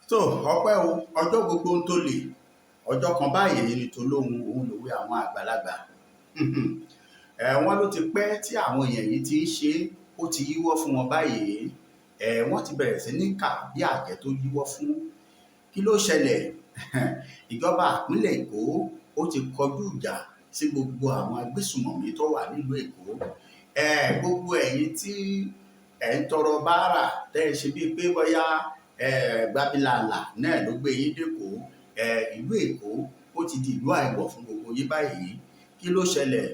tó ọpẹ́ o ọjọ́ gbogbo ń tó lè ọjọ́ kan báyìí ni tó lóhun òun lòwe àwọn àgbàlagbà wọ́n ló ti pẹ́ tí àwọn èèyàn yìí ti ń ṣe ó ti yíwọ́ fún wọn báyìí wọ́n ti bẹ̀rẹ̀ sí ní kà bí àjẹ́ tó yíwọ́ fún kí ló ṣẹlẹ̀ ìjọba ìpínlẹ̀ Èkó ó ti kọjú ìjà sí gbogbo àwọn agbésùmọ̀mí tó wà nílùú Èkó gbogbo ẹ̀yin tí ẹ̀ ń tọrọ báárà tẹ́ ẹ ṣe bíi pé bóyá gbábílàlà náà ló gbé yín dẹ́kọ̀ ìlú Èkó ó ti di ìlú àìwọ̀ fún gbogbo yín báyìí kí ló ṣẹlẹ̀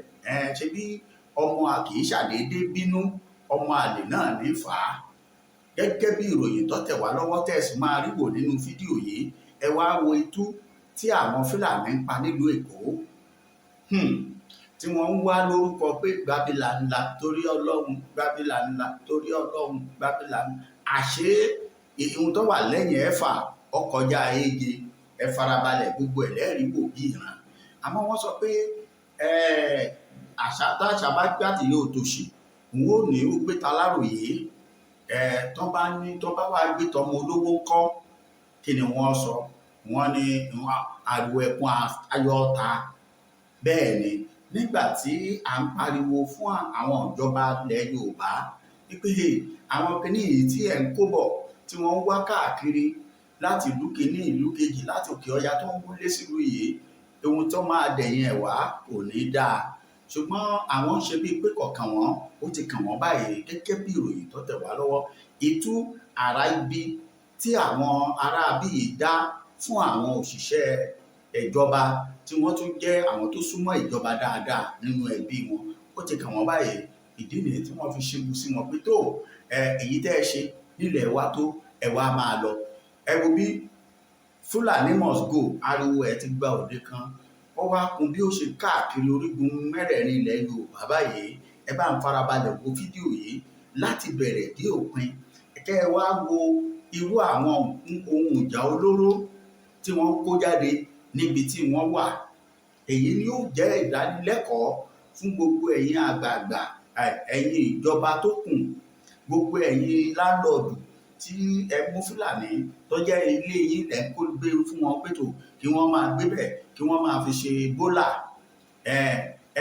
ṣe bí ọmọ àkì í ṣàdédé bínú ọmọ àlè náà ní fà á gẹ́gẹ́ bí ìròyìn tó tẹ̀ wá lọ́wọ́ tẹ̀sí máa rí wò nínú fídíò yìí ẹ wá wo itú tí àwọn Fúlàní ń pa nílùú Èkó tí wọ́n ń wá lórúkọ pé gbábílàlà torí Ọlọ́run gbábílàlà torí Ọlọ́run gbábílàlà àṣé ìhun tó wà lẹ́yìn ẹ̀fà ọkọjá ege ẹ farabalẹ̀ gbogbo ẹlẹ́rìí wò bí ìran àmọ́ wọ́n sọ pé àṣà bá gbá tí yóò tó ṣe òun ò ní ó gbé ta láròyé tó bá wá gbé tọmọ olówó kọ́ kí ni wọ́n sọ wọ́n ní ariwo ẹkún ayọ̀ ta bẹ́ẹ̀ ni nígbà tí à ń pariwo fún àwọn ìjọba ilẹ̀ Yorùbá wípé àwọn kìnìún tí ẹ̀ ń kó bọ̀ tí wọ́n ń wá káàkiri láti ìlú kìíní ìlú kejì láti òkè ọya tó ń múlé sílùú yìí ohun tó máa dẹ̀yìn ẹ̀ wá kò ní dáa ṣùgbọ́n àwọn ṣe bíi pé kọ̀ọ̀kan wọn ó ti kàn wọ́n báyìí gẹ́gẹ́ bí ìròyìn tó tẹ̀ wá lọ́wọ́ ìtú àrá ibi tí àwọn ará bíi dá fún àwọn òṣìṣẹ́ ìjọba tí wọ́n tún jẹ́ àwọn tó súnmọ́ ìjọba dáadáa nínú ẹbí wọn ó ti kàn wọ́n báyìí ìdí nìyí tí wọ́n fi ṣẹ́gun sí wọn pé tó èyí tẹ́ ẹ ṣe nílẹ̀ wa tó ẹ wá máa lọ ẹ wo bí Fúlàní must go ariwo ẹ ti gba òde kan ó wá kun bí ó ṣe káàkiri orígun mẹ́rẹ̀ẹ̀rin ilẹ̀ Yorùbá báyìí ẹ bá ń farabalẹ̀ wo fídíò yìí láti bẹ̀rẹ̀ dé òpin kẹ́ ẹ wá wo irú àwọn ohun ìjà olóró tí wọ́n kó jáde níbi tí wọ́n wà èyí ni yóò jẹ́ ìdánilẹ́kọ̀ọ́ fún gbogbo ẹ̀yin àgbààgbà ẹ̀yin ìjọba tó kù gbogbo ẹ̀yin láńlọ́ọ̀dù tí ẹ mú Fúlàní tó jẹ́ ilé yín ẹ̀ ń kó gbé fún wọn pẹ̀tò kí wọ́n máa gbé bẹ̀ kí wọ́n máa fi ṣe bólà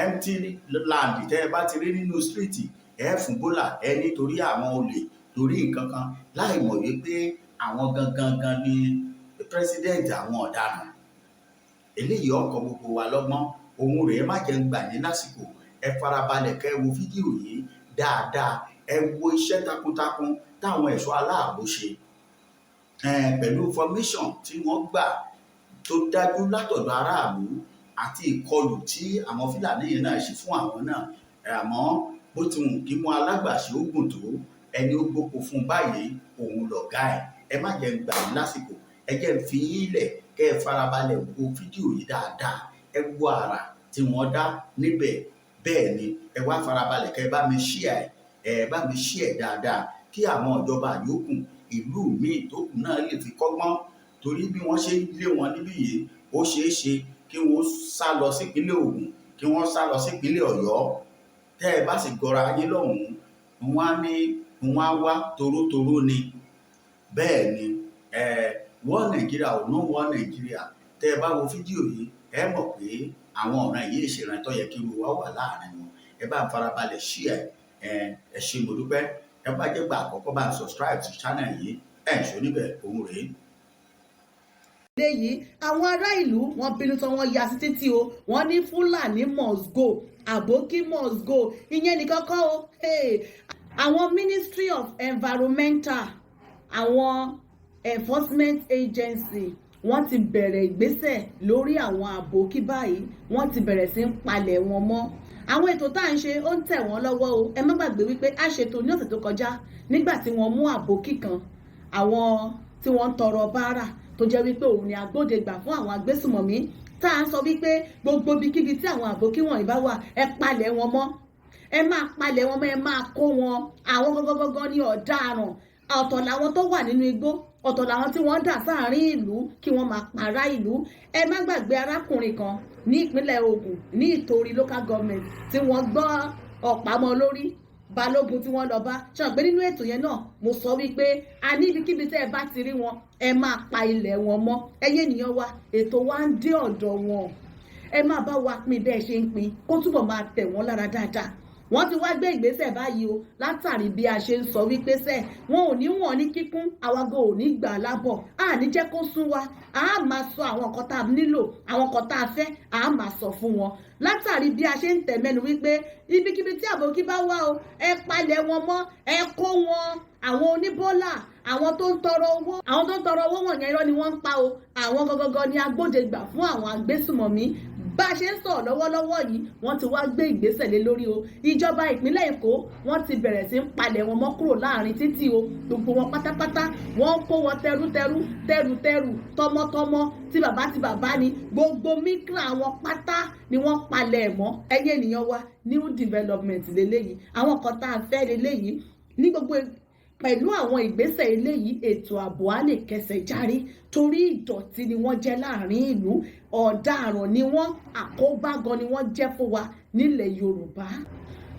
empty land tẹ́ ẹ bá ti rí nínú stíríìtì ẹ fún bólà ẹ nítorí àwọn olè torí nǹkan kan láì mọ̀ wípé àwọn gangan ni president àwọn ọ̀daràn eléyìí ọkọ̀ gbogbo wa lọ́gbọ́n òun rèé má jẹ́ ń gbà ní lásìkò ẹ farabalẹ̀ kẹ́ ẹ wo fídíò yìí dáadáa ẹ wo iṣẹ́ takuntakun táwọn ẹ̀ṣọ́ aláàbò ṣe pẹ̀lú information tí wọ́n gbà tó dájú látọ̀dọ̀ aráàlú àti ìkọlù tí àwọn Fúlàní yẹn náà ṣe fún àwọn náà àmọ́ bó ti wù kí mú alágbàṣe ó gùn tó ẹni ó gbóko fún báyìí òun lọ̀gá ẹ má jẹ́ ń gbà ní lásìkò ẹ jẹ́ ń fi yín lẹ̀ kẹ́ ẹ farabalẹ̀ wo fídíò yìí dáadáa ẹ wo àrà tí wọ́n dá níbẹ̀ bẹ́ẹ̀ ni ẹ wá farabalẹ̀ kẹ́ ẹ bá mi share ẹ bá mi share dáadáa kí àwọn ìjọba yòókù ìlú míì tó kù náà lè fi kọ́gbọ́n torí bí wọ́n ṣe ń lé wọn níbí yìí ó ṣeé ṣe kí wọ́n sá lọ sípínlẹ̀ Ògùn kí wọ́n sá lọ sípínlẹ̀ Ọ̀yọ́ tẹ́ ẹ bá sì gọra yín lọ́hùn-ún wọ́n á ní wọ́n á wá torótoró ni bẹ́ẹ̀ ni wọ́n Nàìjíríà ò ná wọ́n Nàìjíríà tẹ́ ẹ bá wo fídíò yìí ẹ mọ̀ pé àwọn ọ̀ràn yìí ìṣèrántọ́ yẹ kí irú wa wà láàrin wọn ẹ bá ń farabalẹ̀ share ẹ ṣé mo dúpẹ́ ẹ bá jẹ́ gbà àkọ́kọ́ bá ń subscribe sí channel yìí ẹ̀ ń ṣó níbẹ̀ òun rèé. léyìí àwọn ará ìlú wọn bínú tán wọn ya sí títí o wọn ní Fúlàní must go àbókí must go ìyẹn nìkan kọ́ o àwọn Ministry of Environmental àwọn Enforcement Agency wọ́n ti bẹ̀rẹ̀ ìgbésẹ̀ lórí àwọn àbókí báyìí wọ́n ti bẹ̀rẹ̀ sí ń palẹ̀ wọn mọ́ àwọn ètò tá à ń ṣe ó ń tẹ̀ wọ́n lọ́wọ́ o ẹ má gbàgbé wípé a ṣètò ní ọ̀sẹ̀ tó kọjá nígbà tí wọ́n mú àbókí kan àwọn tí wọ́n ń tọrọ báárà tó jẹ́ wípé òun ni agbódegbà fún àwọn agbésùmọ̀mí tá à ń sọ wípé gbogbo ibikíbi tí àwọn àbókí wọ̀nyí bá wà ẹ palẹ̀ wọn mọ́ ẹ máa palẹ̀ wọn mọ́ ẹ máa kó wọn àwọn gọ́gọ́gọ́ ní ọ̀daràn ọ̀tọ̀ làwọn tó wà nínú igbó ọ̀tọ̀ làwọn tí wọ́n dà sáàrin ìlú kí wọ́n máa pààrà ìlú ẹ má gbàgbé arákùnrin kan ní ìpínlẹ̀ Ògùn ní Ìtorí local government tí wọ́n gbọ́ ọ̀pá mọ́ lórí balógun tí wọ́n lọ bá ṣàn pé nínú ètò yẹn náà mo sọ wípé a ní ibikíbi tẹ́ ẹ bá ti rí wọn ẹ máa pa ilẹ̀ wọn mọ́ ẹyẹ ènìyàn wa ètò wa ń dé ọ̀dọ̀ wọn ẹ máa bá wa pín bẹ́ẹ̀ ṣe ń pín kó túbọ̀ máa tẹ̀ wọ́n lára dáadáa wọ́n ti wá gbé ìgbésẹ̀ báyìí o látàrí bí a ṣe ń sọ wípé wọn ò ní wọ̀n ní kíkún àwago ò ní gbà lábọ̀ a ní jẹ́ kó sún wa a máa sọ àwọn nǹkan tá a nílò àwọn nǹkan tá a fẹ́ a máa sọ fún wọn látàrí bí a ṣe ń tẹ̀ mẹ́nu wípé ibikíbi tí àbòkí bá wà o ẹ palẹ̀ wọn mọ́ ẹ kó wọn àwọn oníbọ́là àwọn tó ń tọrọ owó wọ̀nyẹn irọ́ ni wọ́n ń pa o àwọn gangan ni agbódegbà fún àwọn agbésùmọ̀mí bá a ṣe ń sọ̀rọ̀ lọ́wọ́lọ́wọ́ yìí wọ́n ti wá gbé ìgbésẹ̀ lé lórí o ìjọba ìpínlẹ̀ Èkó wọ́n ti bẹ̀rẹ̀ sí ń palẹ̀ wọn mọ́ kúrò láàrin títì o gbogbo wọn pátápátá wọ́n ń kó wọn tẹrútẹrú tọmọtọmọ tí bàbá ni gbogbo mikra wọn pátá ni wọ́n palẹ̀ mọ́ ẹyẹ ènìyàn wa new development lélẹ́yìí àwọn kan tá a fẹ́ lélẹ́yìí ní gbogbo pẹ̀lú àwọn ìgbésẹ̀ eléyìí ètò ààbò á lè kẹsẹ̀ járí torí ìdọ̀tí ni wọ́n jẹ́ láàrin ìlú ọ̀daràn ni wọ́n àkóbá gan ni wọ́n jẹ́ fún wa nílẹ̀ Yorùbá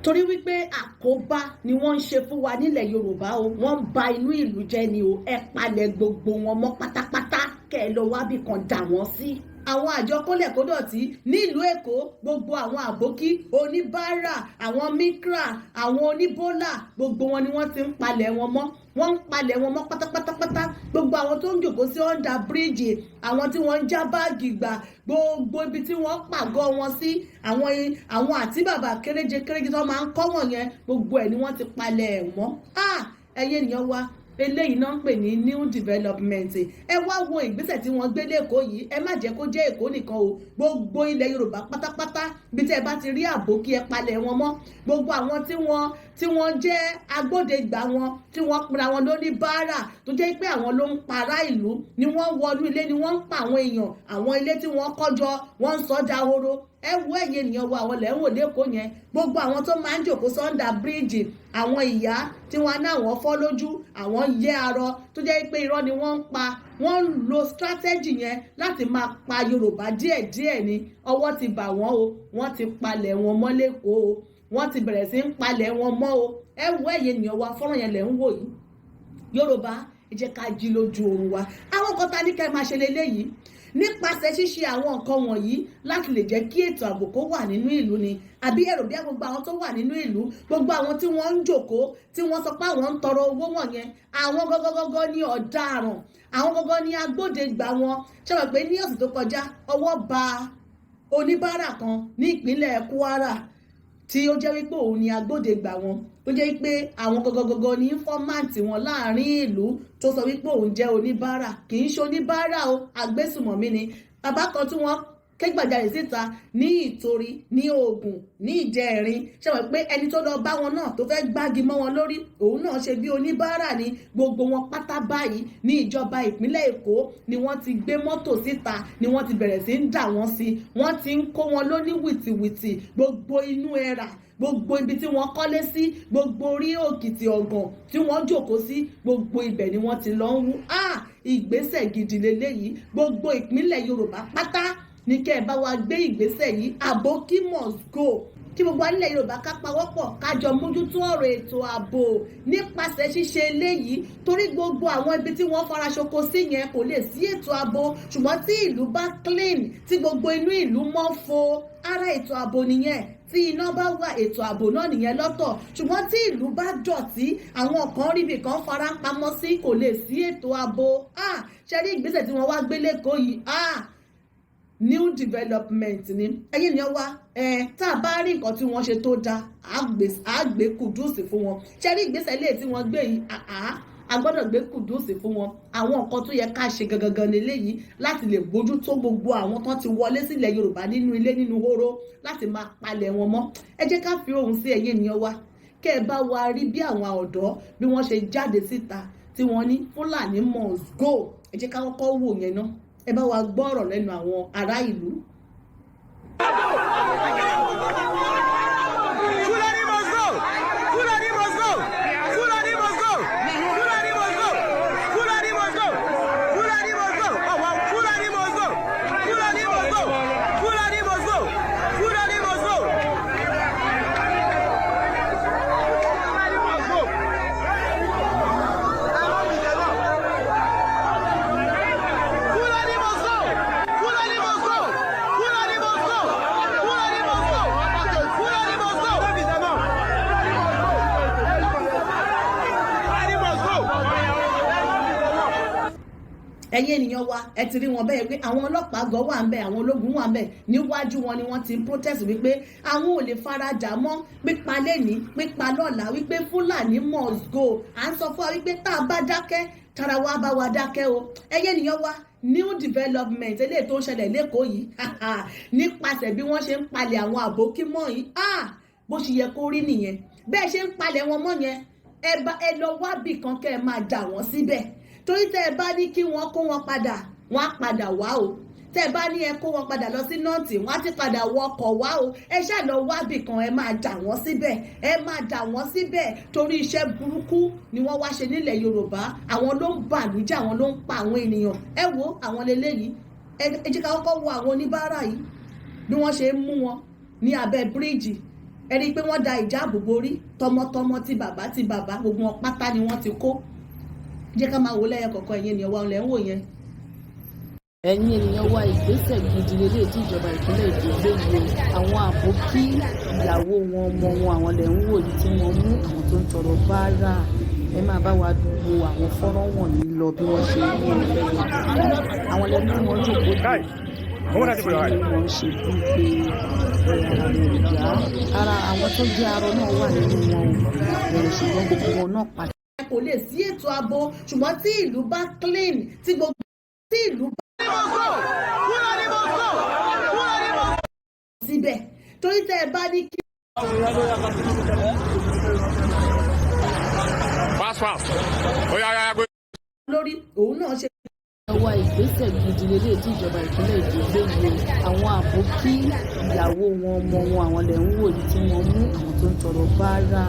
torí wípé àkóbá ni wọ́n ń ṣe fún wa nílẹ̀ Yorùbá o wọ́n ń ba inú ìlú jẹ́ ni o ẹ palẹ̀ gbogbo wọn mọ́ pátápátá kẹ́ ẹ lọ wábì kan dà wọ́n sí. àwọn àjọ kólẹ̀kódọ̀tí nílùú Èkó gbogbo àwọn àbókí oníbàárà àwọn mikra àwọn oníbólà gbogbo wọn ni wọ́n ti ń palẹ̀ wọn mọ́ wọ́n ń palẹ̀ wọn mọ́ pátápátá gbogbo àwọn tó ń jòkó sí under bridge àwọn tí wọ́n ń já báàgì gbà gbogbo ibi tí wọ́n pàgọ́ wọn sí àwọn àti bàbá kéréje tó máa ń kọ́ wọ̀nyẹn gbogbo ẹ̀ ni wọ́n ti palẹ̀ ẹ̀ mọ́ ẹyẹ ènìyàn wa eléyìí náà ń pè ní new development ẹ wá wo ìgbésẹ̀ tí wọ́n gbé lẹ́kọ̀ọ́ yìí ẹ má jẹ́ kó jẹ́ Èkó nìkan o gbogbo ilẹ̀ Yorùbá pátápátá bí tẹ́ ẹ bá ti rí àbókí ẹ palẹ̀ wọn mọ́ gbogbo àwọn tí wọ́n jẹ́ agbódegbà wọn tí wọ́n pera wọn lóní báárà tó jẹ́ pé àwọn ló ń para ìlú ni wọ́n wọnú ilé ni wọ́n ń pa àwọn èèyàn àwọn ilé tí wọ́n kọ́jọ wọ́n ń sọ dahoro ẹ wo ẹ̀yẹ ènìyàn wo àwọn lẹ́wọ̀n lẹ́kọ̀ọ́ yẹn gbogbo àwọn tó máa ń jòkó sọ́ndà bíríìjì àwọn ìyá tí wọ́n náà wọ́n fọ́ lójú àwọn yẹ arọ tó jẹ́ pé irọ́ ni wọ́n ń pa wọ́n ń lo strategy yẹn láti máa pa Yorùbá díẹ̀díẹ̀ ni ọwọ́ ti bà wọ́n o wọ́n ti palẹ̀ wọn mọ́ lẹ́kọ̀ọ́ o wọ́n ti bẹ̀rẹ̀ sí ń palẹ̀ wọn mọ́ o ẹ wo ẹ̀yẹ ènìyàn wa fọ́nrán yẹn lẹ̀ ń wò yìí Yorùbá ẹ jẹ́ ká jí lójú oorun wa àwọn kan ta ní kẹ́ máa ṣe leléyìí nípasẹ̀ ṣíṣe àwọn nǹkan wọ̀nyí láti lè jẹ́ kí ètò ààbò kó wà nínú ìlú ni àbí ẹ̀rọ bí gbogbo àwọn tó wà nínú ìlú gbogbo àwọn tí wọ́n ń jòkó tí wọ́n sọ pé àwọn ń tọrọ owó wọ̀nyẹn àwọn gọ́gọ́gọ́gọ́ ní ọ̀daràn àwọn gọ́gọ́ ní agbódegbà wọn ṣe wà pé ní ọ̀sẹ̀ tó kọjá ọwọ́ ba oníbàárà kan ní ìpínlẹ̀ Kwara tí ó jẹ́ wípé òun ni agbódegbà wọn tó jẹ́ pé àwọn gọ́gọ́gọ́gọ́ ní fọ́máàtì wọn láàrin ìlú tó sọ wípé òun jẹ́ oníbàárà kì í ṣe oníbàárà o agbésùmọ̀mí ni bàbá kan tí wọ́n kégbàjarè síta ní Ìtorí ní Ògùn ní Ìjẹ̀rin ṣe wọ́n pé ẹni tó lọ bá wọn náà tó fẹ́ gbági mọ́ wọn lórí òun náà ṣe bí oníbàárà ni gbogbo wọn pátá báyìí ní ìjọba ìpínlẹ̀ Èkó ni wọ́n ti gbé mọ́tò síta ni wọ́n ti bẹ̀rẹ̀ sí ń dà wọ́n sí wọ́n ti ń kó wọn lóní wìtìwìtì gbogbo inú ẹ̀rà gbogbo ibi tí wọ́n kọ́lé sí gbogbo orí òkìtì ọ̀gàn tí wọ́n jókòó sí gbogbo ibẹ̀ ni wọ́n ti lọ ń wú ìgbésẹ̀ gidi leléyìí gbogbo ìpínlẹ̀ Yorùbá pátá ní kẹ́ ẹ bá wa gbé ìgbésẹ̀ yìí àbókí must go kí gbogbo ilẹ̀ Yorùbá ká pawọ́pọ̀ kájọ mójútó ọ̀rọ̀ ètò ààbò nípasẹ̀ ṣíṣe eléyìí torí gbogbo àwọn ibi tí wọ́n faraṣoko sí yẹn kò lè sí ètò ààbò ṣùgbọ́n tí ìlú bá clean tí gbogbo inú ìlú mọ́ fo ara ètò ààbò nìyẹn tí iná bá wà ètò ààbò náà nìyẹn lọ́tọ̀ ṣùgbọ́n tí ìlú bá dọ̀tí àwọn kan ríbi kan fara pamọ́ sí kò lè sí ètò ààbò ṣe rí ìgbésẹ̀ tí wọ́n wá gbé lẹ́kọ̀ọ́ yìí new development ni ẹ̀yin ni wá tá a bá rí nǹkan tí wọ́n ṣe tó dáa àgbé kùdùsì fún wọn ṣe rí ìgbésẹ̀ lè tí wọ́n gbé yìí a gbọ́dọ̀ gbé kùdùsì fún wọn àwọn nǹkan tó yẹ ká ṣe gangan leléyìí láti lè bójú tó gbogbo àwọn tán ti wọlé sílẹ̀ Yorùbá nínú ilé nínú hóró láti máa palẹ̀ wọn mọ́ ẹ jẹ́ ká fi ohùn sí ẹ̀yin ènìyàn wa kẹ́ ẹ bá wa rí bí àwọn ọ̀dọ́ bí wọ́n ṣe jáde síta tí wọ́n ní Fúlàní must go ẹ jẹ́ ká kọ́kọ́ wò yẹn náà ẹ bá wa gbọ́ ọ̀rọ̀ lẹ́nu àwọn ará ìlú. ẹ̀yin ènìyàn wa ẹ ti rí wọn bẹ́ẹ̀ pé àwọn ọlọ́pàá gan wà ń bẹ̀, àwọn ológun wà ń bẹ̀, níwájú wọn ni wọ́n ti ń protest wípé àwọn ò lè farajà mọ́ pípa lẹ́ni pípa lọ́la, wípé Fúlàní must go. À ń sọ fún wa wípé tá a bá dákẹ́ tara wa bá wa dákẹ́ o. ẹ̀yin ènìyàn wa new development eléyìí tó ń ṣẹlẹ̀ lẹ́kọ̀ọ́ yìí nípasẹ̀ bí wọ́n ṣe ń palẹ̀ àwọn àbókí mọ́ yìí bó ṣe yẹ kó rí nìyẹn. bẹ́ẹ̀ ṣe ń palẹ̀ wọn mọ́ yẹn ẹ lọ wábì kan kẹ́ ẹ máa jà wọ́n síbẹ̀, torí tẹ́ ẹ bá ní kí wọ́n kó wọn padà wọ́n á padà wá o. tẹ́ ẹ bá ní ẹ kó wọn padà lọ sí nọ́ọ̀tì wọ́n á ti padà wọ ọkọ̀ wá o. ẹ ṣáà lọ wábì kan ẹ máa jà wọ́n síbẹ̀, ẹ máa jà wọ́n síbẹ̀, torí iṣẹ́ burúkú ni wọ́n wá ṣe nílẹ̀ Yorùbá. àwọn ló ń bàlújẹ́, àwọn ló ń pa àwọn ènìyàn. ẹ wo àwọn leléyìí, ẹ jẹ́ ká kọ́kọ́ wo àwọn oníbàárà yìí bí wọ́n ṣe ń mú wọn ní abẹ́ bíríìjì. ẹ rí i pé wọ́n da ìjáàbò borí tọmọtọmọ ti bàbá gbogbo wọn pátá ni wọ́n ti kó. jẹ́ ká máa wò lẹ́yìn kọ̀ọ̀kan ẹ̀yin ènìyàn wa ọ̀lẹ́ ń wò yẹn. ẹ̀yin ènìyàn wa ìgbésẹ̀ gidi lélẹ̀ tí ìjọba ìpínlẹ̀ Èkó gbé yìí o. àwọn àbókí ìyàwó wọn ọmọ wọn àwọn lẹ̀ ń wò yìí tí wọ́n mú àwọn tó ń tọrọ báárà. ẹ máa bá wa wo àwọn fọ́nrán wọ̀nyí lọ bí wọ́n ṣe ń wò lẹ́yìn àwọn lẹ́nu wọn jòkó dé wọ́n ṣe bí pé ara rẹ̀ ìyá ara àwọn tó jẹ́ arọ náà wà nínú wọn ṣùgbọ́n gbogbo wọn náà pàdé. kò lè sí ètò ààbò ṣùgbọ́n tí ìlú bá clean tí ìlú bá síbẹ̀, torí tẹ́ ẹ bá ní kí. lórí òun náà ṣe. àwa ìgbésẹ̀ gidi lélẹ̀ tí ìjọba ìpínlẹ̀ Èkó gbé yìí o. àwọn àbókí ìyàwó wọn ọmọ wọn àwọn lẹ̀ ń wò yìí tí wọ́n mú àwọn tó ń tọrọ báárà.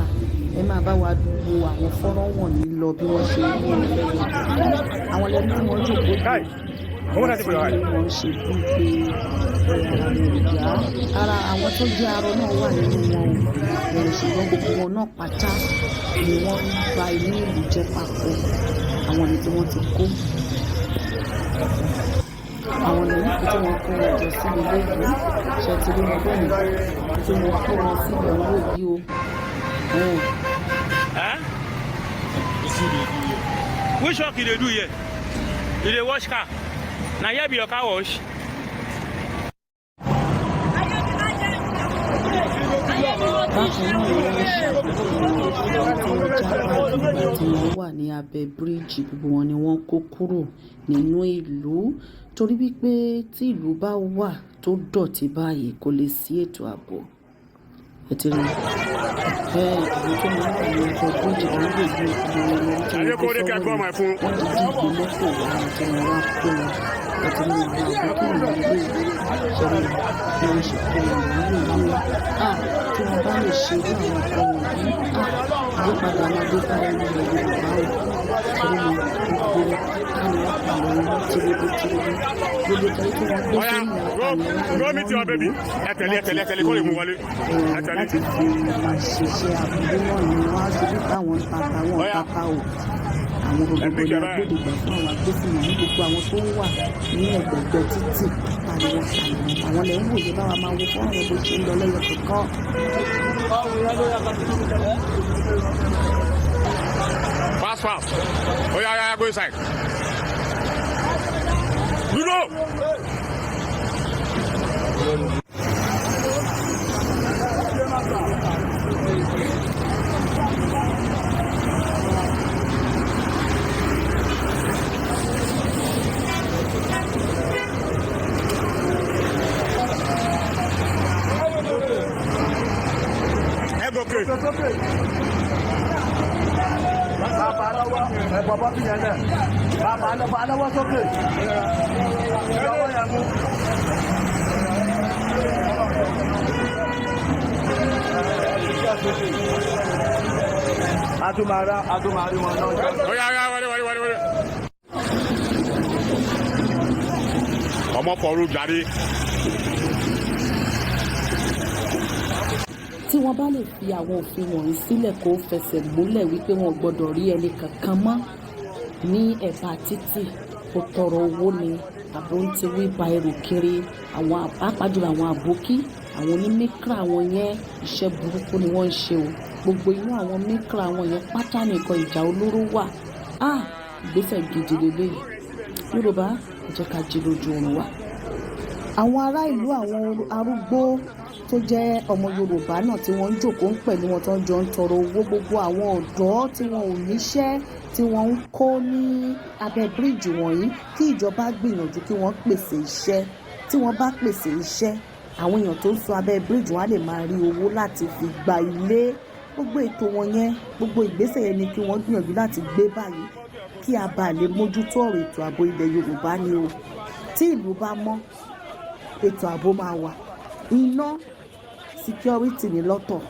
ẹ máa bá wa wo àwọn fọ́nrán wọ̀nyí lọ bí wọ́n ṣe ń wò lẹ́yìn àwọn lẹ́nu wọn jòkó dé wọ́n ṣe bí pé ara rẹ̀ ìyá ara àwọn tó jẹ́ arọ náà wà nínú wọn ṣùgbọ́n gbogbo wọn náà pátá ni wọ́n ń ba inú ìlú jẹ́ papọ̀. àwọn ní tí wọ́n ti kó àwọn lẹ́yìn tí wọ́n kó wọn jọ sí ilé ìlú ṣètìlú wọn bẹ́ẹ̀ tí wọ́n kó wọn sí ìyàwó yìí o. Which work you dey do here? You dey wash car? Na here be your car wash? bákan náà ni wọ́n ṣàbẹ̀wò tí wọ́n wà ní abẹ́ bíríìjì gbogbo wọn ni wọ́n kó kúrò nínú ìlú torí wípé tí ìlú bá wà tó dọ̀tí báyìí kò lè sí ètò ààbò. ẹ ti rí ìlú tó máa ń wà ní ọjọ́ bíríìjì wọn lè gbé ìgbìmọ̀ wọn tí wọ́n gbé sọ́wọ́ wọ́n ti dìbò mọ́tò wá àti wọn wá kó wọn. ẹ ti rí ìlú àkókò ìlú ilé ìṣẹ̀lẹ̀ bí wọ́n ṣe kó wọn nílé ìlú tí wọ́n bá lè ṣe ní àwọn ọ̀pọ̀ wọ̀nyí àyípadà máa dé bá ẹni ilẹ̀ Yorùbá o torí mi gbogbo káwọn àwọn ọmọ tìrìbì gbogbo kan tí wọ́n gbé sí ẹtẹlẹ kó lè mú wọlé. láti fi ṣiṣẹ́ àbúrò náà ni wọ́n á ṣe bí táwọn tata wọn tata o àwọn gbogbo ní agbódegbà fún àwọn agbésùnmọ̀ ní gbogbo àwọn tó ń wà ní ẹgbẹ̀gbẹ̀ títì pariwo àwọn lẹ́ ń wòye báwa máa wo fún àwọn bó ṣe ń lọ lẹ́yọ kọ̀ọ̀kan. Fast. Oh yeah, go inside. Dúró. Bàbá bí yẹn náà, bàbá aláwọ̀ sókè. Ìjọba yẹn mú. Adúmárí wọn náà. Wọlé. Ọmọ pọ̀rú jáde. tí wọ́n bá lè fi àwọn òfin wọ̀nyí sílẹ̀ kó fẹsẹ̀ múlẹ̀ wípé wọn gbọ́dọ̀ rí ẹni kankan mọ́ ní ẹ̀bá títì kó tọrọ owó ni àbó ń ti wí ba ẹrù kiri àwọn àpájùlọ àwọn àbókí àwọn onímíkra àwọn yẹn iṣẹ́ burúkú ni wọ́n ń ṣe o gbogbo inú àwọn míkra àwọn yẹn pátá nìkan ìjà olóró wà ìgbésẹ̀ gidi lélẹ́yìí Yorùbá ẹ jẹ́ ká jí lójú oorun wa. Àwọn ará ìlú, àwọn arúgbó tó jẹ́ ọmọ Yorùbá náà tí wọ́n ń jókòó ń pẹ̀lú wọn tó ń jọ ń tọrọ owó, gbogbo àwọn ọ̀dọ́ tí wọn ò níṣẹ́ tí wọ́n ń kó ní abẹ́ bíríìjì wọ̀nyí, kí ìjọba gbìyànjú kí wọ́n pèsè iṣẹ́. Tí wọ́n bá pèsè iṣẹ́, àwọn èèyàn tó ń sùn abẹ́ bíríìjì wọn á lè máa rí owó láti fi gba ilé. Gbogbo ètò wọn yẹn, gbogbo ìgbésẹ̀ yẹn ni kí wọ́n gbìyànjú láti gbé báyìí kí a bá lè mójútó ọ̀rọ̀ ètò ààbò ilẹ̀ Yorùbá ni o. Tí ìlú bá mọ́, ètò ààbò máa wà. Iná security ní lọ́tọ̀.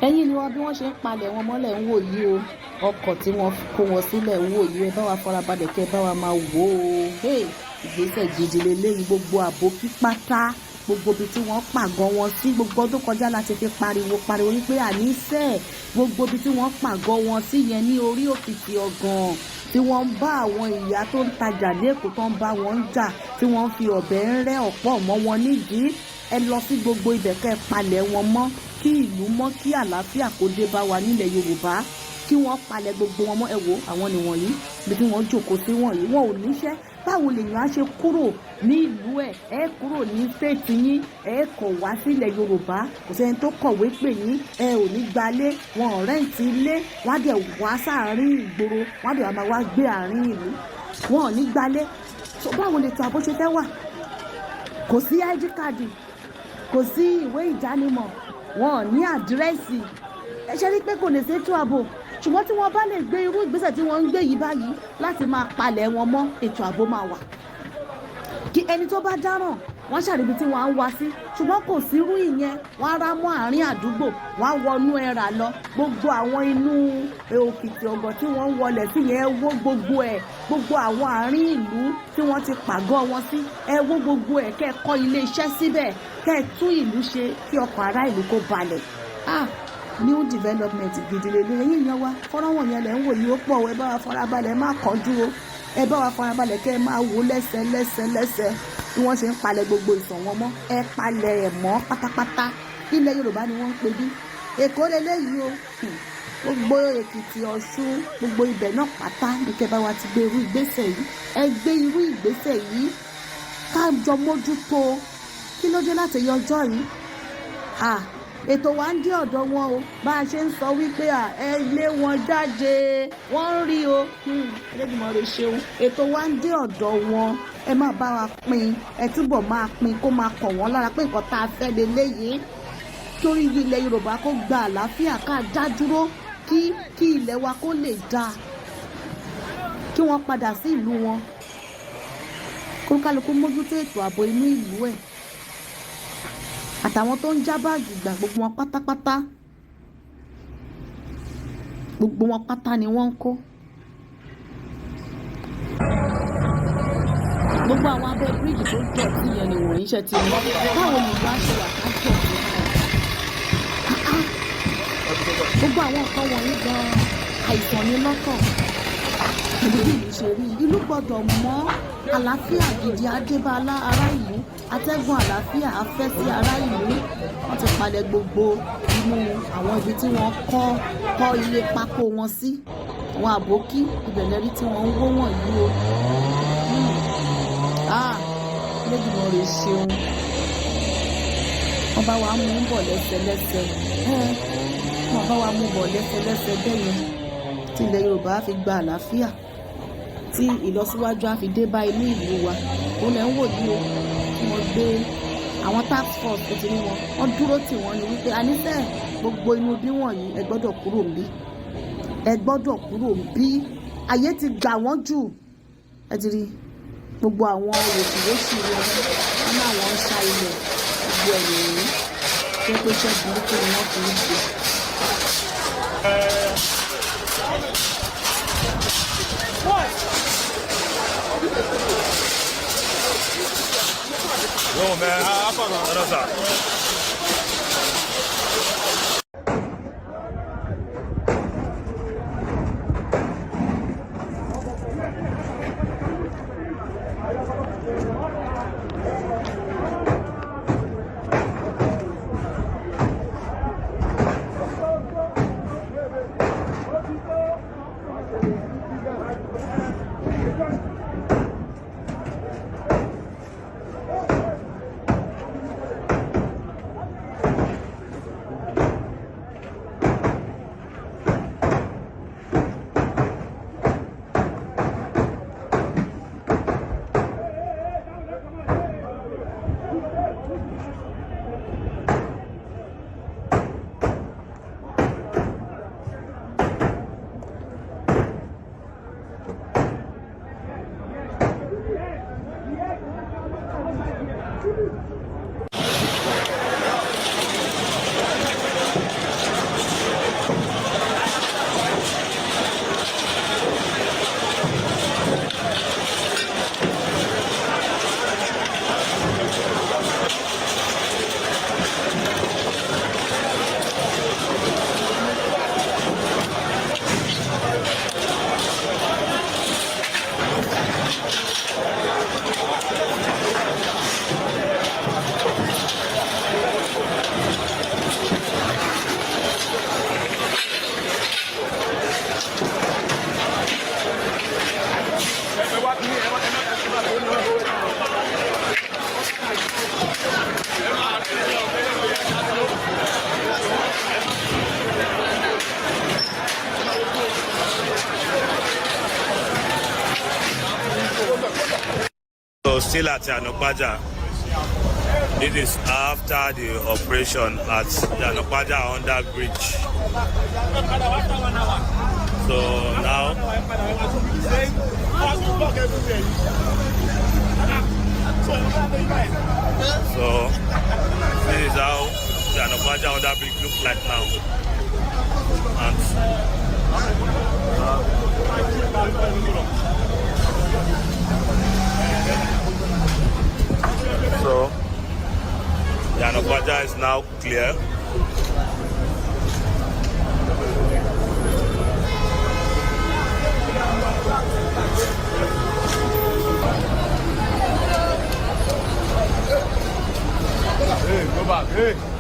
Ẹ̀yin ni wọ́n bí wọ́n ṣe ń palẹ̀ wọn mọ́lẹ̀ ń wò yìí o. Ọkọ̀ tí wọ́n kó wọn sílẹ̀ ń wò yìí. Ẹ bá wa farabalẹ̀ kẹ́ ẹ bá wa máa wò ó. Ìgbésẹ̀ gidi lélẹ́yìn, gbogbo àbò pípátá, gbogbo ibi tí wọ́n pàgọ́ wọn sí. Gbogbo ọdún kọjá láti fi pariwo wípé àníṣe gbogbo ibi tí wọ́n pàgọ́ wọn sí yẹn ní orí òkìtì ọ̀gàn, tí wọ́n ń bá àwọn ìyá tó ń tajà lẹ́kọ̀ọ́ tó ń bá wọn jà, tí wọ́n ń fi ọ̀bẹ ń rẹ́ ọ̀pọ̀ mọ́ wọn nídìí. Ẹ lọ sí gbogbo ibẹ̀ kẹ́ ẹ palẹ̀ wọn mọ́, kí ìlú mọ́, kí àlàáfíà kó dé bá wa nílẹ̀ Yorùbá, kí wọ́n palẹ̀ gbogbo wọn mọ́. Ẹ wo àwọn nìwọ̀nyí bí tí wọ́n jókòó sí wọ̀nyí, wọn ò níṣẹ́. Báwo lèèyàn á ṣe kúrò ní ìlú ẹ kúrò ní stéètì yín, ẹ kọ̀ wá sílẹ̀ Yorùbá, kò sẹ́ni tó kọ̀wé pè yín, ẹ ò ní gbalé, wọn ò rẹ́ǹtì ilé, wọ́n á dẹ̀ wá sáàárín ìgboro, wọ́n á dẹ̀ máa wá gbé àárín ìlú, wọn ò ní gbalé. Báwo lè tó àbó ṣe fẹ́ wà? Kò sí ID card, kò sí ìwé ìdánimọ̀, wọn ò ní àdírẹ́sì. Ẹ ṣe rí pé kò lè ṣètò ààbò. Ṣùgbọ́n tí wọ́n bá lè gbé irú ìgbésẹ̀ tí wọ́n ń gbé yìí báyìí láti máa palẹ̀ wọn mọ́, ètò ààbò máa wà. Kí ẹni tó bá dáràn, wọ́n ṣàríbi tí wọ́n á ń wá sí. Ṣùgbọ́n kò sí irú ìyẹn, wọ́n á rá mọ́ àárín àdúgbò, wọ́n á wọnú ẹ̀rà lọ. Gbogbo àwọn inú òkìtì ọ̀gàn tí wọ́n ń wọlẹ̀ sí yẹn, ẹ wó gbogbo ẹ̀. Gbogbo àwọn àárín ìlú tí wọ́n ti pàgọ́ wọn sí, ẹ wó gbogbo ẹ̀, kẹ́ ẹ kọ́ ilé iṣẹ́ síbẹ̀, kẹ́ ẹ tún ìlú ṣe kí ọkàn ará ìlú kó balẹ̀. New development gidi lélẹ̀. Ẹ̀yin yan wa fọ́nrán wọ̀nyẹn lẹ̀ ń wò yìí ó pọ̀, ẹ bá wa farabalẹ̀, má kánjú o, ẹ bá wa farabalẹ̀ kẹ́ ẹ máa wò lẹ́sẹ̀ bí wọ́n ṣe ń palẹ̀ gbogbo ìsàn wọn mọ́. Ẹ palẹ̀ ẹ̀ mọ́ pátápátá. Ilẹ̀ Yorùbá ni wọ́n ń pè bí Èkó leléyìí o gbogbo Èkìtì Ọ̀ṣun gbogbo ibẹ̀ náà pátá ní kẹbà wa ti gbé irú ìgbésẹ̀ yìí ẹ gbé irú ìgbésẹ̀ yìí ká jọ mójútó kí ló dé láti yọjọ́ yìí ètò wa ń dé ọ̀dọ̀ wọn o bá a ṣe ń sọ wípé ẹ lé wọn jáde wọ́n ń rí o Elédùmarè ṣeun ètò wa ń dé ọ̀dọ̀ wọn ẹ má bá wa pín ẹ túbọ̀ máa pín kó máa kọ̀ wọ́n lára pé nǹkan tá a fẹ́ leléyìí torí ilẹ̀ Yorùbá kó gba àlàáfíà ká dá dúró kí ilẹ̀ wa kó lè dáa kí wọ́n padà sí ìlú wọn kó kálukú mójútó ètò ààbò inú ìlú ẹ̀ àtàwọn tó ń já báàgì gbà gbogbo wọn pátápátá gbogbo wọn pátá ni wọ́n ń kó gbogbo àwọn abẹ́ bíríìjì tó dọ̀tí yẹn ni wọ̀nyí ṣe ti mọ́ báwo ni ìlú àṣẹ wà ká dọ̀tí gbogbo àwọn nǹkan wọ̀nyí gan àìsàn ní lọ́kàn ibi bí ìlú ṣe rí ìlú gbọ́dọ̀ mọ́ àlàáfíà gidi adébá ará ìlú atẹ́gùn àlàáfíà afẹ́ sí ará ìlú wọ́n ti palẹ̀ gbogbo inú àwọn ibi tí wọ́n kọ́ ilé pákó wọn sí àwọn àbókí ìbẹ̀lẹ́rí tí wọ́n ń wó wọ̀nyí o Elédùmarè ṣeun wọ́n bá wa mú un bọ̀ lẹ́sẹlẹ́sẹ wọ́n bá wa mú un bọ̀ lẹ́sẹlẹ́sẹ bẹ́yẹn tí ilẹ̀ Yorùbá á fi gba àlàáfíà tí ìlọsíwájú á fi dé bá inú ìlú wa òun lẹ́ ń wò ní o tí wọ́n gbé àwọn task force tó ti ní wọ́n dúró tì wọ́n ní wípé àníṣe gbogbo inú bí wọ̀nyí ẹ gbọ́dọ̀ kúrò níbí ẹ gbọ́dọ̀ kúrò níbí ayé ti gbà wọ́n jù ẹ ti rí gbogbo àwọn òṣìṣẹ́ wọn náà wọ́n ń ṣá ilẹ̀ gbogbo ẹ̀yìn rí pé pé iṣẹ́ burúkú ni wọ́n fi ń ṣe. Yo, man, what else up? Still at Yanopaja. This is after the operation at Yanopaja under bridge. So now this is how Yanopaja under bridge looks like now. So Yanopaja is now clear. Hey, go back. Hey.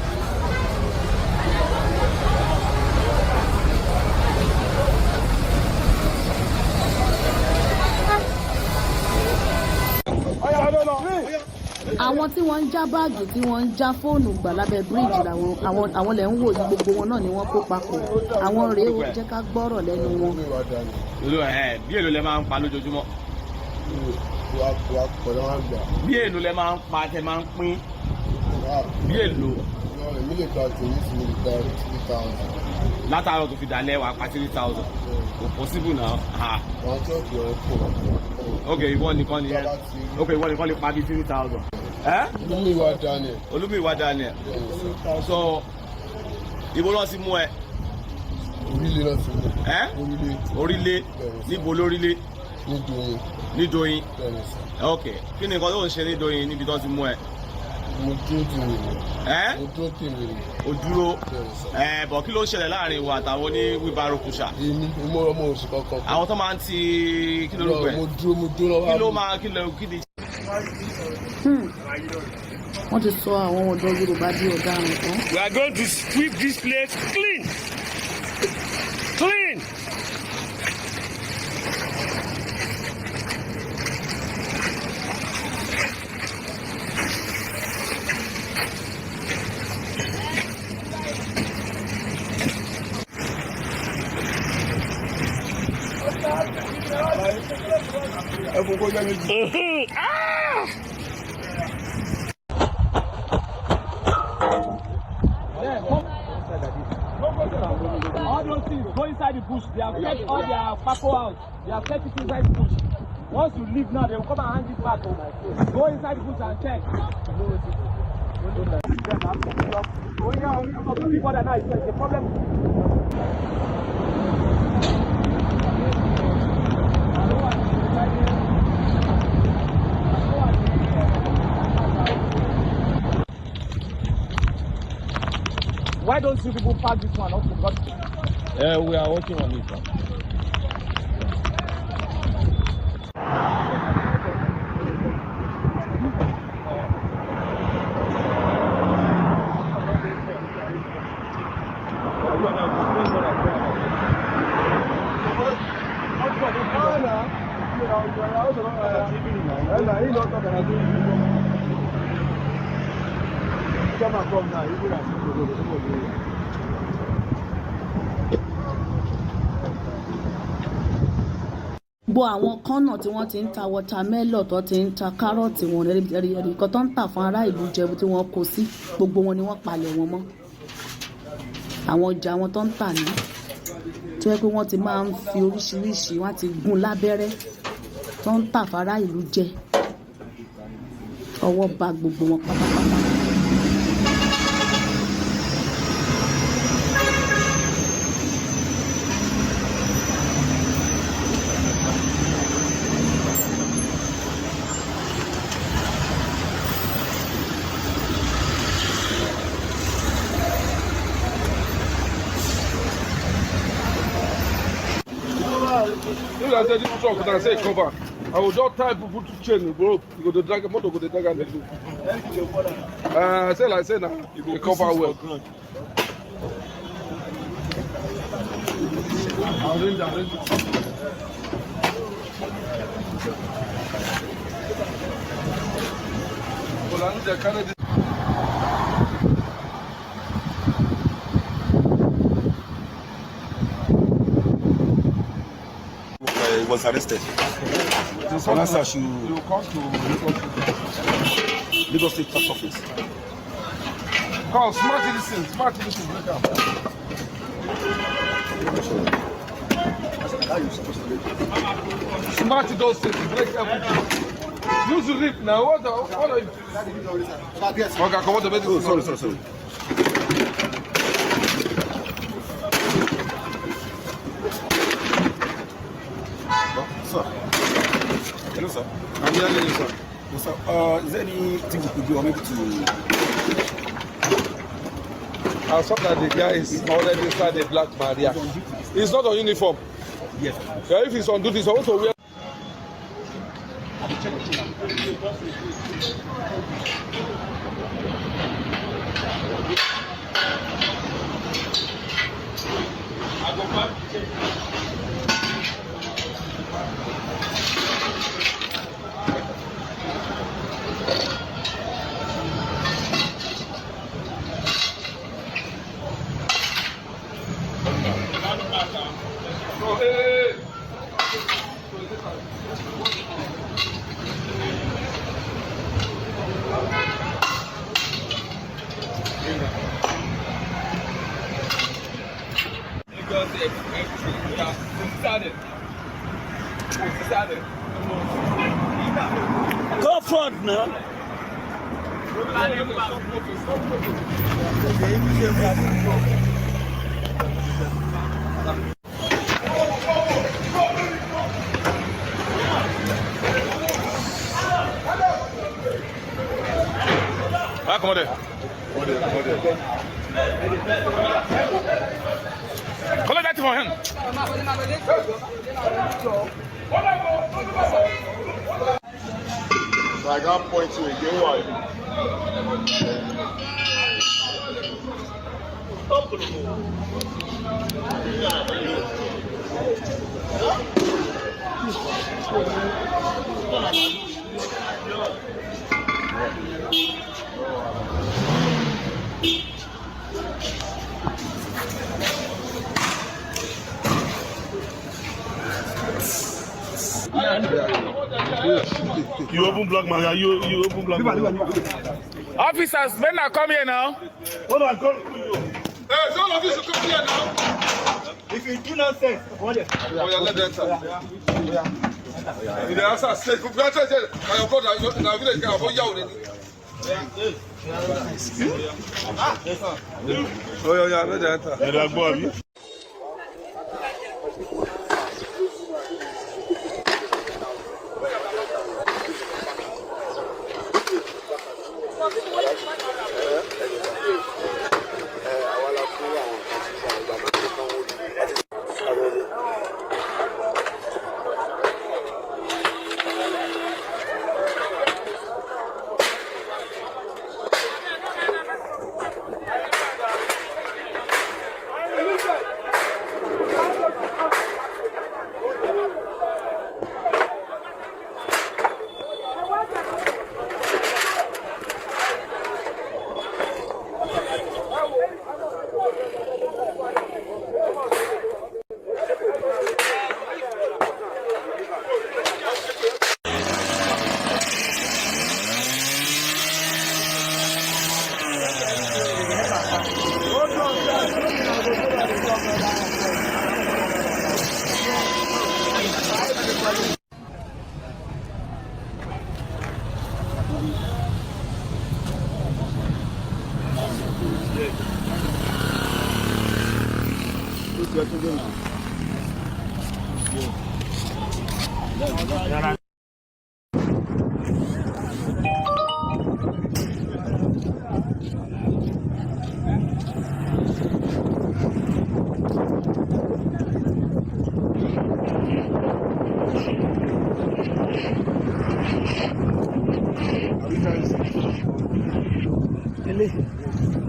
wọ́n ń já báàgì tí wọ́n ń já fóònù gbà lábẹ́ bíríìjì àwọn lẹ̀ ń wò yìí, gbogbo wọn náà ni wọ́n kó papọ̀. Àwọn rèé o, jẹ́ ká gbọ́rọ̀ lẹ́nu wọn. Bí èlò lẹ máa ń pa lójoojúmọ́? Bí èlò lẹ máa ń pa tẹ máa ń pín? Bí èlò? Látàárọ̀ tó fi dalẹ́ wà pa 3,000. Kò possible náà. Ok, ìwọ nìkan ni yẹn. Ok, ìwọ nìkan lè pa bí 3,000. Olúmíwá Daniel. So, ibo ló ti mú ẹ? Orílẹ̀ náà ti mú. Orílẹ̀? Níbo lórílẹ̀? Nídòyìn. Ok, kí ni nǹkan tó ń ṣe nídòyìn níbi tó ti mú ẹ? Mo dúró tì mí. Mo dúró tì mí. O dúró? Bọ̀ kí ló ń ṣẹlẹ̀ láàrin ìwọ àtàwọn ní wheelbarrow pusher? Èmi ọmọ òsì kankan. Àwọn tó máa ń ti kí ló rúgbẹ? Mo dúró lọ́wọ́. Kí ló máa kí ni? Wọ́n ti sọ àwọn ọ̀dọ́ Yorùbá di ọ̀daràn tán. We are going to sweep this place clean. Clean. All those things go inside the bush. They have kept all their pako out. They have kept it inside the bush. Once you leave now, they will come and hand it back. Go inside the bush and check. People that now is the problem. Why don't you people pack this one up? We are working on it. Gbogbo àwọn kọ́nà tí wọ́n ti ń ta watermelon tó ti ń ta kárọ̀tì wọn ẹ̀rí kan tó ń tà fún ará ìlú jẹun tí wọ́n kó sí, gbogbo wọn ni wọ́n palẹ̀ wọn mọ́. Àwọn ọjà wọn tó ń tà ní tó yẹ pé wọ́n ti máa ń fi oríṣiríṣi wọ́n ti gún lábẹ́rẹ́ tó ń tà fún ará ìlú jẹ, ọwọ́ bà gbogbo wọn pátápátá. If I say this truck, I say cover. I will just tie people to chain, bro. You go to drag a motor, go to drag and do. Say like say now, the cover well. He was arrested. Last you come to Lagos State Tax Office. Come, smart citizens, break up. Smart those things, break everything. Use the rip now. What are you? Okay, come on, the medical. Sorry. Sir. Hello, sir. I'm hearing you, sir. Yes, sir. Is there anything we could do or maybe to... I saw that the guy is already inside the black barrier. He's not on uniform. Yes. Yeah, if he's on duty, he's also wear. Go front now. Ah, come on there. Collect that from him. So I got point to again. Why? You open block, man. You open block. Officers, men are coming here now. Hold on, go. Hey, all of you should come here now. If you do not say, hold it. Oh, yeah, let them enter. In the answer, say, congratulations. My brother, now village can avoid you. Oh, yeah, let them enter. Let them go, abi.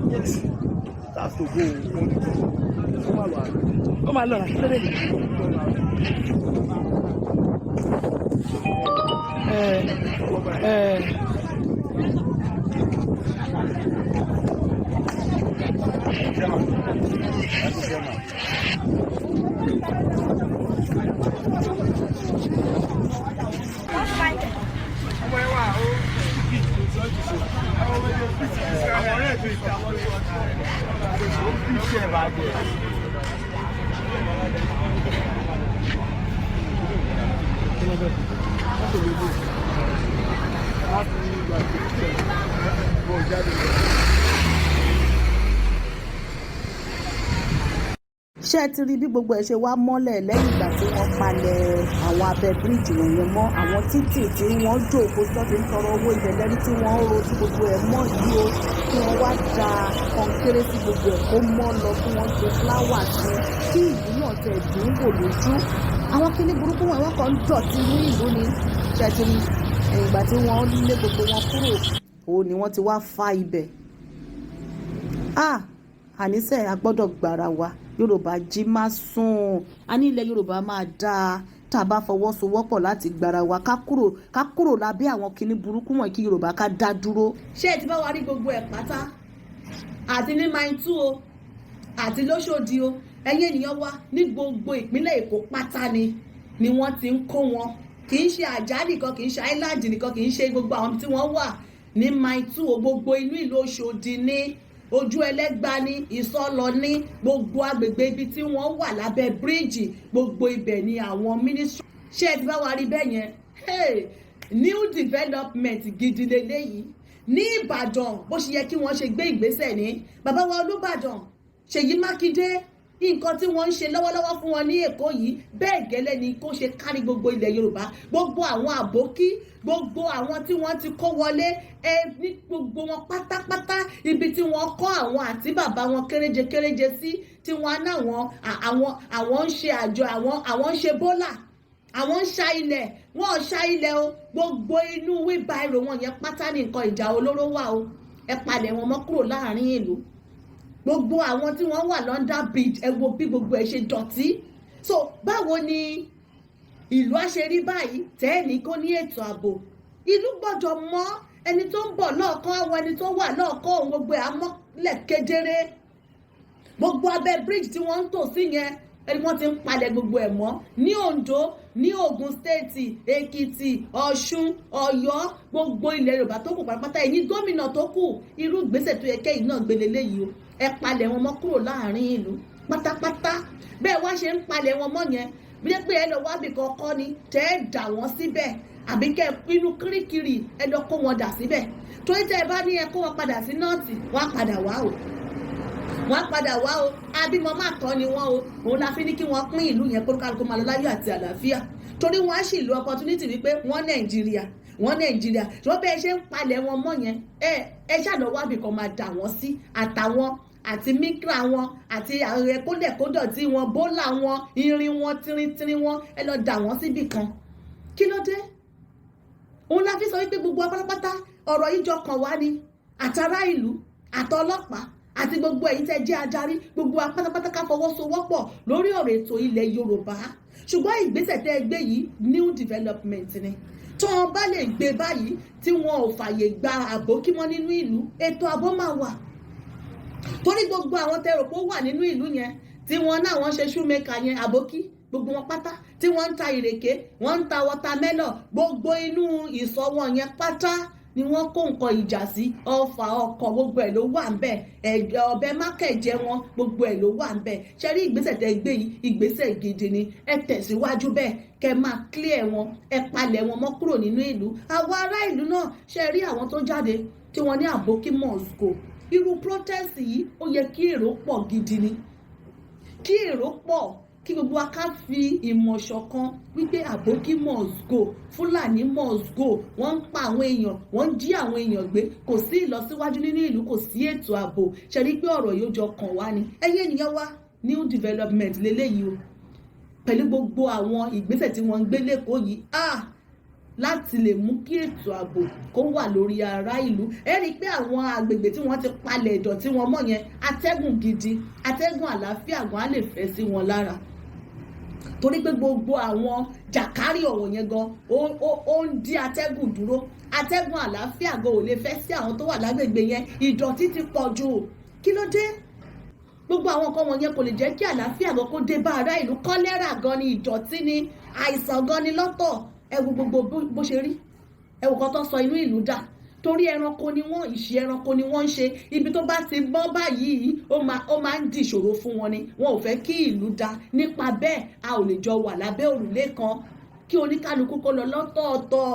Yes. That's to go. Come on, Lord. ṣé ẹ ti rí bí gbogbo ẹ̀ ṣe wá mọ́lẹ̀ lẹ́yìn ìgbà tí wọ́n palẹ̀ àwọn abẹ́ bíríìjì wọ̀nyẹn mọ́ àwọn títì tí wọ́n jókòó tó ti ń tọrọ owó ilẹ̀ lẹ́rí tí wọ́n ń ro tí gbogbo ẹ̀ mọ́ yìí o kí wọ́n wá da kọ́ńkéré sí gbogbo ẹ̀ kó mọ́ lọ kí wọ́n ṣe fúláwà sí kí ìlú náà tẹ̀ dùn wò lójú àwọn kíní burúkú wọn wọ́n kàn ń dọ̀tí ní ìlú ni ṣe ti rí ìgbà tí wọ́n lé gbogbo wọn kúrò òun ni wọ́n ti wá fa ibẹ̀ àníṣe a gbọ́dọ̀ gbára wa yorùbá jí má sùn a ní ilẹ̀ yorùbá máa dáa tá a bá fọwọ́sowọ́pọ̀ láti gbára wa ká kúrò lábẹ́ àwọn kinní burúkú wọ̀nyí kí yorùbá ká dá dúró. ṣé ẹ ti bá wa rí gbogbo ẹ̀ pátá àti ní mile 2 o àti lóṣòdì o ẹ̀yin ènìyàn wa ní gbogbo ìpínlẹ̀ Èkó pátá ni wọ́n ti ń kó wọn, kì í ṣe Àjà nìkan, kì í ṣe Island nìkan, kì í ṣe gbogbo àwọn tí wọ́n wà ní Mile 2 gbogbo inú ìlú Òṣòdì ní Ojú Ẹlẹ́gbà ní Ìsọlọ ní gbogbo agbègbè ibi tí wọ́n wà lábẹ́ bíríìjì gbogbo ibẹ̀ ni àwọn ministry ṣé ẹ ti bá wa rí bẹ́ẹ̀ yẹn. New development gidi leléyìí ní Ìbàdàn bó ṣe yẹ kí wọ́n ṣe gbé ìgbésẹ̀ ní bàbá wa Olúbàdàn Ṣèyí Mákindé nǹkan tí wọ́n ń ṣe lọ́wọ́lọ́wọ́ fún wọn ní Èkó yìí bẹ́ẹ̀ gẹ́lẹ́ ni kó ṣe kárí gbogbo ilẹ̀ Yorùbá gbogbo àwọn àbókí gbogbo àwọn tí wọ́n ti kó wọlé ní gbogbo wọn pátápátá ibi tí wọ́n kọ́ àwọn àti bàbá wọn kéréje sí tí wọ́n á àwọn ń ṣe àjọ àwọn ń ṣe bólà àwọn ń ṣa ilẹ̀ wọ́n ò ṣa ilẹ̀ o gbogbo inú wheelbarrow wọn yẹn pátá ní nǹkan ìjà olóró wà o ẹ palẹ̀ wọn mọ́ kúrò láàrin ìlú gbogbo àwọn tí wọ́n wà London Bridge ẹ wo bí gbogbo ẹ̀ ṣe dọ̀tí. So báwo ni ìlú á ṣe rí báyìí tẹ́ẹ̀ní kó ní ètò ààbò ìlú gbọ́dọ̀ mọ́ ẹni tó ń bọ̀ lọ́ọ̀kan àwọn ẹni tó wà lọ́ọ̀kan òun gbogbo ẹ̀ amọ́lẹ̀ kedere gbogbo abẹ́ bridge tí wọ́n ń tò sí yẹn ẹni wọ́n ti ń palẹ̀ gbogbo ẹ̀ mọ́ ní Ondo ní Ògùn State Èkìtì Ọ̀ṣun Ọ̀yọ́ gbogbo ilẹ̀ Yorùbá tó kù pátápátá ẹ̀yin gómìnà tó kù irú ìgbésẹ̀ tó yẹ kẹ́yìn náà gbélé léyìí o ẹ palẹ̀ wọn mọ́ kúrò láàrin ìlú pátápátá bẹ́ẹ̀ wá ṣe ń palẹ̀ wọn mọ́ yẹn bí ẹ pé ẹ lọ wábì kọ́kọ́ ni tẹ́ ẹ dà wọ́n síbẹ̀ àbí kẹ́ inú kíríkírì ẹ lọ kó wọn dà síbẹ̀ torí tẹ́ ẹ bá ní ẹ kó wọn padà sí nọ́ọ̀tì wọ́n á padà wá o abímọ má tọ́ ni wọ́n o òun la fi ní kí wọ́n pín ìlú yẹn kó kálukú máa lọ láyọ̀ àti àlàáfíà torí wọ́n á sì lo opportunity wípé wọ́n Nàìjíríà tí wọ́n bẹ́ẹ̀ ṣe ń palẹ̀ wọn mọ́ yẹn ẹ ṣàlọ́ wábì kan máa dà wọ́n sí àtàwọn àti mikra wọn àti ààrẹ kódẹ̀kódọ̀tí wọn bólà wọn irin wọn tínrín wọn ẹ lọ dà wọ́n síbì kan kí ló dé òun la fi sọ wípé gbogbo apátápátá ọ̀rọ̀ yìí jọ kàn wá ni àtàrà ìlú àtọlọ́pàá àti gbogbo èyí tẹ́ jẹ́ adarí gbogbo apátápátá ká fọwọ́sowọ́pọ̀ lórí ọ̀rọ̀ ètò ilẹ̀ Yorùbá ṣùgbọ́n ìgbésẹ̀ tẹ́ gbé yìí new development ni tí wọ́n bá lè gbé báyìí tí wọn ò fàyè gba àbókí mọ́ nínú ìlú ètò ààbò máa wà torí gbogbo àwọn tẹ́rò pé ó wà nínú ìlú yẹn tí wọ́n náà wọ́n ṣe shoemaker yẹn àbókí gbogbo wọn pátá tí wọ́n ń ta ìrèké wọ́n ń ta watermelon gbogbo inú ìsọ̀ wọn yẹn pátá ni wọ́n kó nǹkan ìjà sí ọfà ọkọ̀ gbogbo ẹ̀ ló wà ń bẹ̀ ẹ̀gẹ́ ọbẹ̀ mákẹ̀jẹ́ wọn gbogbo ẹ̀ ló wà ń bẹ̀ ṣe rí ìgbésẹ̀ tẹ́ gbé yìí ìgbésẹ̀ gidi ni ẹ tẹ̀síwájú bẹ́ẹ̀ kẹ́ máa clear wọn ẹ palẹ̀ wọn mọ́ kúrò nínú ìlú àwọn ará ìlú náà ṣe rí àwọn tó jáde tí wọ́n ní àbókí must go irú protest yìí ó yẹ kí èrò pọ̀ gidi ni kí èrò pọ̀ kí gbogbo wa ká fi ìmọ̀ ṣọ̀kan wípé àbókí must go Fúlàní must go wọ́n ń pa àwọn èèyàn wọ́n ń jí àwọn èèyàn gbé kò sí ìlọsíwájú nínú ìlú kò sí ètò ààbò ṣe rí pé ọ̀rọ̀ yóò jọ kàn wá ni ẹ̀yin ènìyàn wa new development lélẹ́yìí o pẹ̀lú gbogbo àwọn ìgbésẹ̀ tí wọ́n ń gbé lẹ́kọ̀ọ́ yìí láti lè mú kí ètò ààbò kó wà lórí ará ìlú ẹ rí i pé àwọn agbègbè tí wọ́n ti palẹ̀ ìdọ̀tí wọn mọ́ yẹn atẹ́gùn gidi atẹ́gùn àlàáfíà gan á lè fẹ́ sí wọn lára torí pé gbogbo àwọn jàkárì ọ̀wọ̀ yẹn gan ó ń dí atẹ́gùn dúró atẹ́gùn àlàáfíà gan ò lè fẹ́ sí àwọn tó wà lágbègbè yẹn ìdọ̀tí ti pọ̀ jù kí ló dé gbogbo àwọn nǹkan wọ̀nyẹn kò lè jẹ́ kí àlàáfíà gan kó dé bá ará ìlú kọ́lẹ́rà gan ni ìdọ̀tí ni àìsàn gan ni lọ́tọ̀ ẹ wo gbogbo bó ṣe rí ẹ wò kan tó sọ inú ìlú dà torí ẹranko ni wọ́n ìṣe ẹranko ni wọ́n ń ṣe ibi tó bá ti bọ́ báyìí ó máa ń di ìṣòro fún wọn ni wọn ò fẹ́ kí ìlú dá nípa bẹ́ẹ̀ a ò lè jọ wà lábẹ́ òrùlé kan kí oníkálukú kó lọ lọ́tọ̀ọ̀tọ̀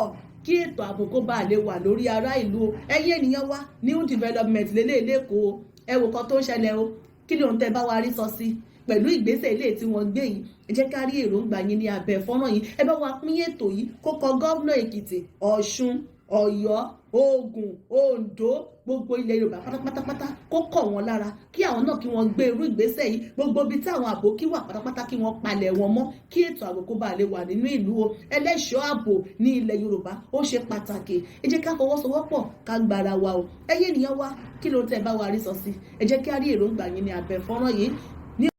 kí ètò ààbò kó bá lè wà lórí ará ìlú ẹ̀yin ènìyàn wa new development lélẹ́ẹ̀lẹ́kọ̀ọ́ ẹ wò kan tó ń ṣẹlẹ̀ o kí ni òun tẹ́ bá wa rí sọ sí pẹ̀lú ìgbésẹ̀ ilé tí wọ́n gbé yìí ẹ jẹ́ ká rí èròǹgbà yín ní abẹ́ fọ́nrán yìí ẹ bá wa pín ètò yìí kó kọ gómìnà Èkìtì Ọ̀ṣun Ọ̀yọ́ Ògùn Oǹdó gbogbo ilẹ̀ Yorùbá pátápátá kó kọ̀ wọ́n lára kí àwọn náà kí wọ́n gbé irú ìgbésẹ̀ yìí gbogbo ibi tí àwọn àbókí wà pátápátá kí wọ́n palẹ̀ wọn mọ́ kí ètò ààbò kó bá lè wà nínú ìlú o ẹlẹ́ṣọ́ ààbò ní ilẹ̀ Yorùbá ó ṣe pàtàkì ẹ jẹ́ ká fọwọ́sowọ́pọ̀ ká gbára wa o ẹ̀yin ènìyàn wa kí ló tẹ́ bá wa rí sọ sí ẹ jẹ́ kí á rí èròǹgbà yín ní abẹ́ fọ́nrán yìí